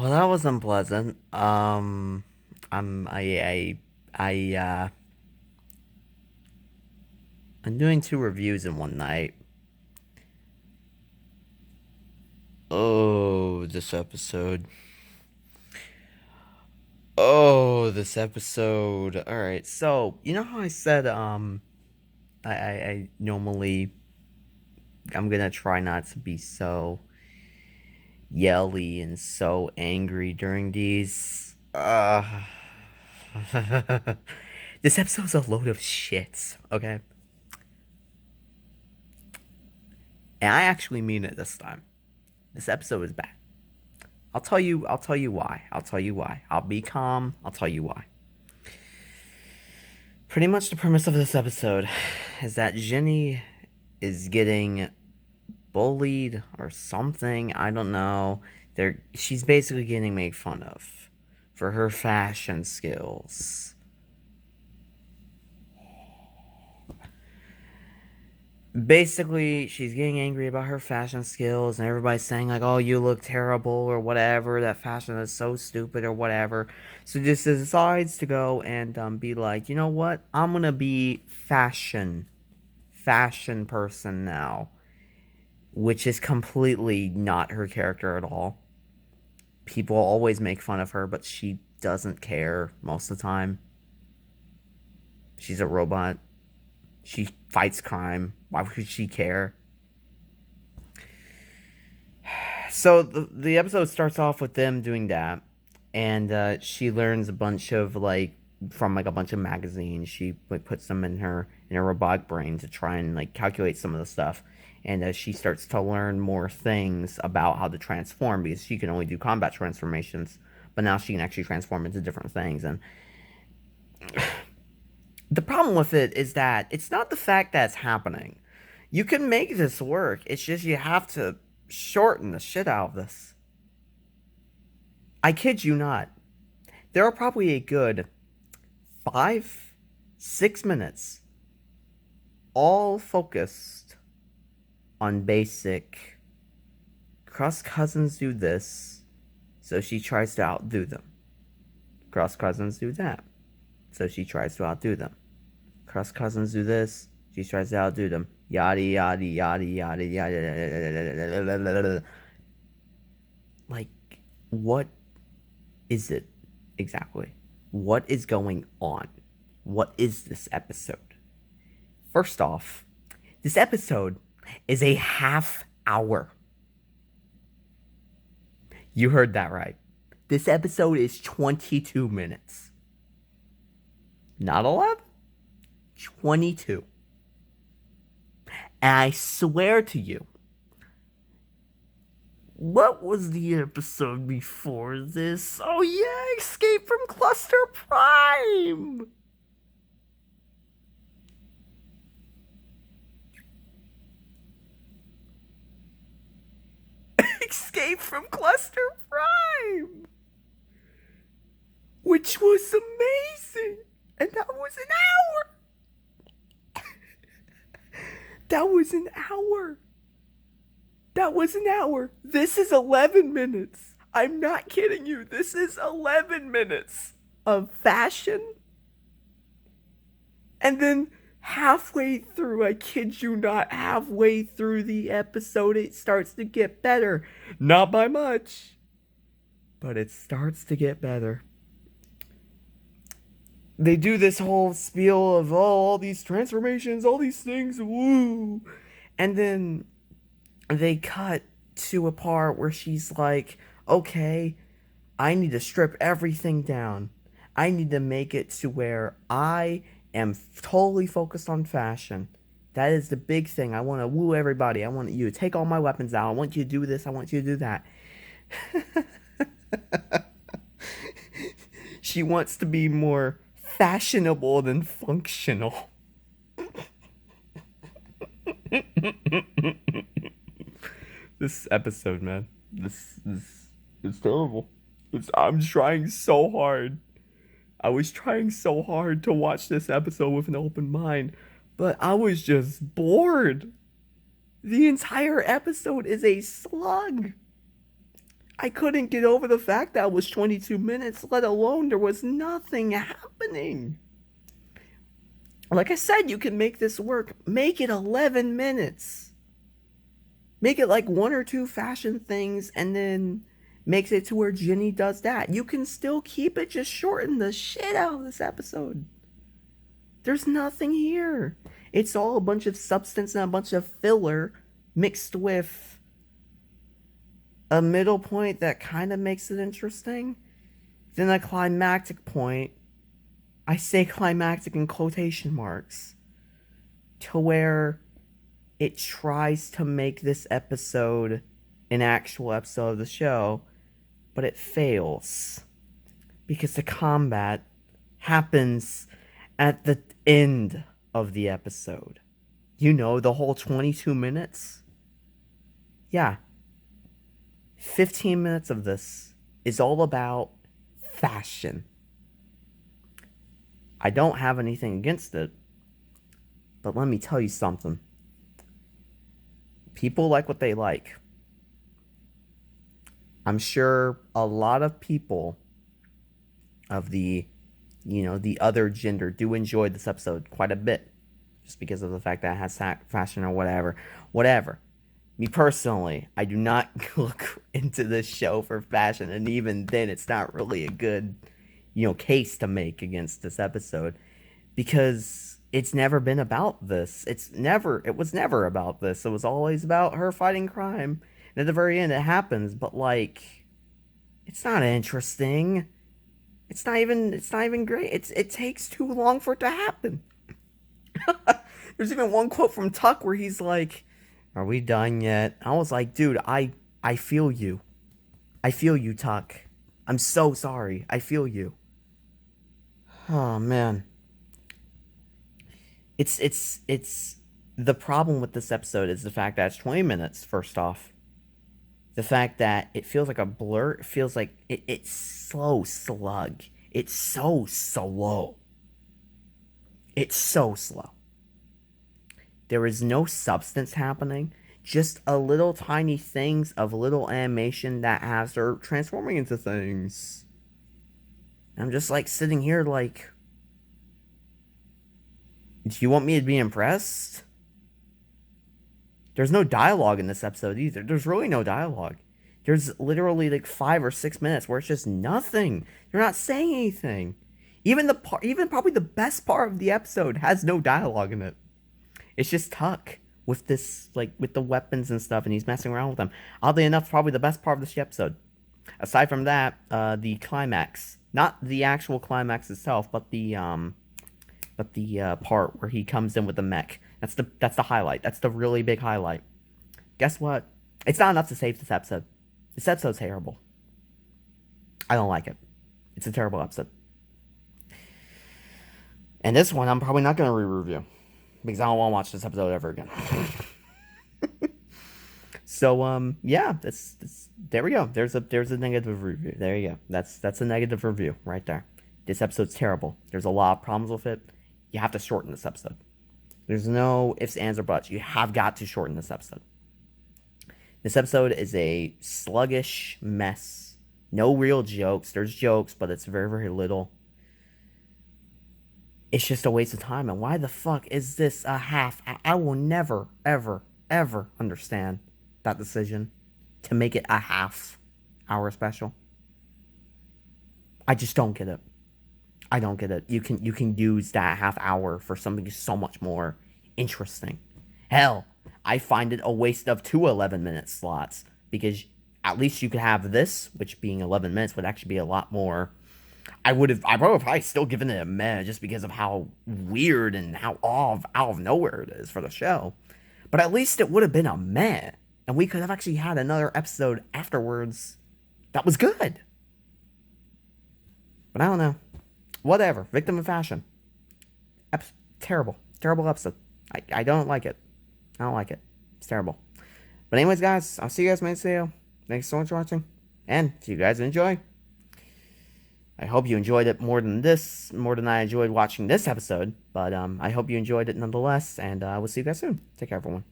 Well, that was unpleasant. I'm I I'm doing two reviews in one night. Oh, this episode. Oh, this episode. All right. So, you know how I said I normally I'm going to try not to be so yelly and so angry during these this episode's a load of shit, okay? And I actually mean it this time. This episode is bad. I'll tell you why. I'll tell you why. I'll be calm. I'll tell you why. Pretty much the premise of this episode is that Jenny is getting bullied or something. I don't know. She's basically getting made fun of for her fashion skills. Basically, she's getting angry about her fashion skills, and everybody's saying like, "Oh, you look terrible" or whatever. That fashion is so stupid or whatever. So just decides to go and be like, you know what? I'm gonna be fashion person now, which is completely not her character at all. People always make fun of her, but she doesn't care most of the time. She's a robot. She fights crime. Why would she care? So the episode starts off with them doing that, and she learns a bunch of like from like a bunch of magazines. She like puts them in her robotic brain to try and like calculate some of the stuff, and she starts to learn more things about how to transform because she can only do combat transformations, but now she can actually transform into different things. And the problem with it is that it's not the fact that it's happening. You can make this work. It's just you have to shorten the shit out of this. I kid you not. There are probably a good 5, 6 minutes all focused on basic cross cousins do this, so she tries to outdo them. Cross cousins do that, so she tries to outdo them. Cross cousins do this, she tries to outdo them. Yada yada yada yada yada. Like, what is it exactly? What is going on? What is this episode? First off, this episode is a half hour. You heard that right. This episode is 22 minutes. Not 11, 22. And I swear to you, what was the episode before this? Oh, yeah, Escape from Cluster Prime! Escape from Cluster Prime! Which was amazing! And that was an hour! That was an hour! That was an hour. This is 11 minutes. I'm not kidding you. This is 11 minutes of fashion. And then halfway through, I kid you not, halfway through the episode, it starts to get better. Not by much, but it starts to get better. They do this whole spiel of, oh, all these transformations, all these things, woo. And then they cut to a part where she's like, okay, I need to strip everything down. I need to make it to where I am totally focused on fashion. That is the big thing. I want to woo everybody. I want you to take all my weapons out. I want you to do this. I want you to do that. She wants to be more fashionable than functional. This episode, man. This is terrible. I'm trying so hard. I was trying so hard to watch this episode with an open mind, but I was just bored. The entire episode is a slug. I couldn't get over the fact that it was 22 minutes, let alone there was nothing happening. Like I said, you can make this work. Make it 11 minutes. Make it like one or two fashion things and then makes it to where Jenny does that. You can still keep it, just shorten the shit out of this episode. There's nothing here. It's all a bunch of substance and a bunch of filler mixed with a middle point that kind of makes it interesting. Then a climactic point. I say climactic in quotation marks. To where it tries to make this episode an actual episode of the show, but it fails. Because the combat happens at the end of the episode. You know, the whole 22 minutes? Yeah. 15 minutes of this is all about fashion. I don't have anything against it, but let me tell you something. People like what they like. I'm sure a lot of people of the other gender do enjoy this episode quite a bit, just because of the fact that it has fashion or whatever. Me personally, I do not look into this show for fashion, and even then it's not really a good case to make against this episode, because it's never been about this. It was never about this. It was always about her fighting crime, and at the very end it happens, but like, it's not interesting. It's not even great. It takes too long for it to happen. There's even one quote from Tuck where he's like, "Are we done yet?" I was like, dude, I feel you. I feel you, Tuck. I'm so sorry. I feel you. Oh man. It's the problem with this episode is the fact that it's 20 minutes, first off. The fact that it feels like a blur, it feels like it's slow slug. It's so slow. It's so slow. There is no substance happening. Just a little tiny things of little animation that has her transforming into things. And I'm just like sitting here like, do you want me to be impressed? There's no dialogue in this episode either. There's really no dialogue. There's literally like 5 or 6 minutes where it's just nothing. They're not saying anything. Even probably the best part of the episode has no dialogue in it. It's just Tuck with this, like, with the weapons and stuff, and he's messing around with them. Oddly enough, probably the best part of this episode. Aside from that, the climax, not the actual climax itself, but the part where he comes in with the mech. That's the highlight. That's the really big highlight. Guess what? It's not enough to save this episode. This episode's terrible. I don't like it. It's a terrible episode. And this one, I'm probably not going to re-review, because I don't want to watch this episode ever again. So, yeah, there we go. There's a negative review. There you go. That's a negative review right there. This episode's terrible. There's a lot of problems with it. You have to shorten this episode. There's no ifs, ands, or buts. You have got to shorten this episode. This episode is a sluggish mess. No real jokes. There's jokes, but it's very, very little. It's just a waste of time. And why the fuck is this a half? I will never, ever, ever understand that decision to make it a half-hour special. I just don't get it. I don't get it. You can use that half hour for something so much more interesting. Hell, I find it a waste of 2 11-minute slots, because at least you could have this, which being 11 minutes would actually be a lot more. I would have probably still given it a meh, just because of how weird and how out of nowhere it is for the show. But at least it would have been a meh, and we could have actually had another episode afterwards that was good. But I don't know. Whatever. Victim of fashion. Terrible. Terrible episode. I don't like it. I don't like it. It's terrible. But anyways, guys, I'll see you guys next video. Thanks so much for watching. And if you guys enjoy, I hope you enjoyed it more than I enjoyed watching this episode. But I hope you enjoyed it nonetheless. And we'll see you guys soon. Take care, everyone.